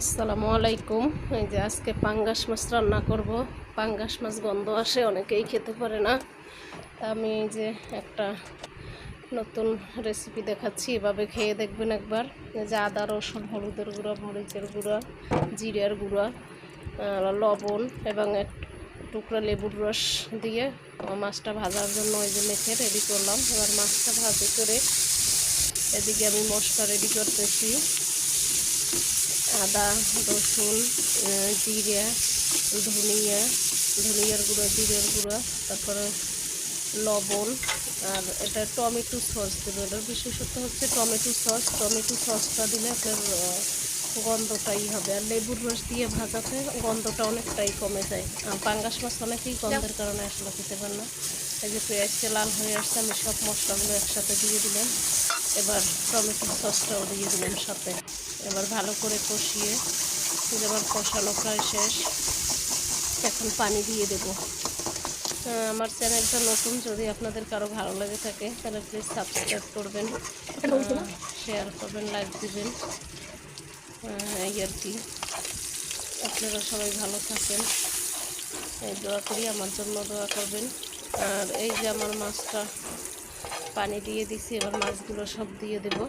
আসসালামু আলাইকুম। এই যে আজকে পাঙ্গাস মাছ রান্না করব। পাঙ্গাস মাছ গন্ধ আসে, অনেকেই খেতে পারে না। তা আমি এই যে একটা নতুন রেসিপি দেখাচ্ছি, এভাবে খেয়ে দেখবেন একবার। এই যে আদা, রসুন, হলুদের গুঁড়া, মরিচের গুঁড়া, জিরার গুঁড়া, লবণ এবং এক টুকরা লেবুর রস দিয়ে মাছটা ভাজার জন্য ওই যে মেখে রেডি করলাম। এবার মাছটা ভাজি করে এদিকে আমি মশলা রেডি করতেছি। আদা, রসুন, জিরা, ধনিয়ার গুঁড়ো, জিরের গুঁড়ো, তারপরে লবণ। আর এটা টমেটো সস দেবে। এটার বিশেষত্ব হচ্ছে টমেটো সসটা দিলে আপনার গন্ধটাই হবে। আর লেবুর রস দিয়ে ভাজাতে গন্ধটা অনেকটাই কমে যায়। পাঙ্গাস মাছ অনেকেই গন্ধের কারণে আসলে খেতে পারে না। এই যে পেঁয়াজটা লাল হয়ে আসছে, আমি সব মশলাগুলো একসাথে দিয়ে দিলাম। এবার টমেটো সসটাও দিয়ে দিলাম সাথে। এবার ভালো করে কষিয়ে, এবার কষানো প্রায় শেষ, এখন পানি দিয়ে দেব। আমার চ্যানেলটা নতুন, যদি আপনাদের কারো ভালো লাগে থাকে তাহলে প্লিজ সাবস্ক্রাইব করবেন, শেয়ার করবেন, লাইক দিবেন। এই আর কি, আপনারা সবাই ভালো থাকেন, এই দোয়া করি, আমার জন্য দোয়া করবেন। আর এই যে আমার মাছটা পানি দিয়ে দিছি, এবার মাছগুলো সব দিয়ে দেব।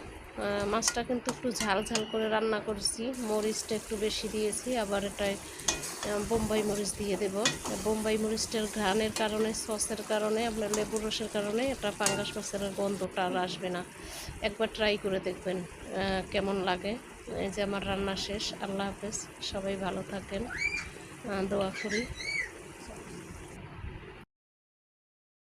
মাছটা কিন্তু একটু ঝাল ঝাল করে রান্না করছি, মরিচটা একটু বেশি দিয়েছি। আবার এটায় বোম্বাই মরিচ দিয়ে দেব। বোম্বাই মরিচটার ঘ্রাণের কারণে, সসের কারণে, আপনার লেবুর রসের কারণে এটা পাঙ্গাস মাছের গন্ধটা আর আসবে না। একবার ট্রাই করে দেখবেন কেমন লাগে। এই যে আমার রান্না শেষ। আল্লাহ হাফেজ, সবাই ভালো থাকেন, দোয়া করি।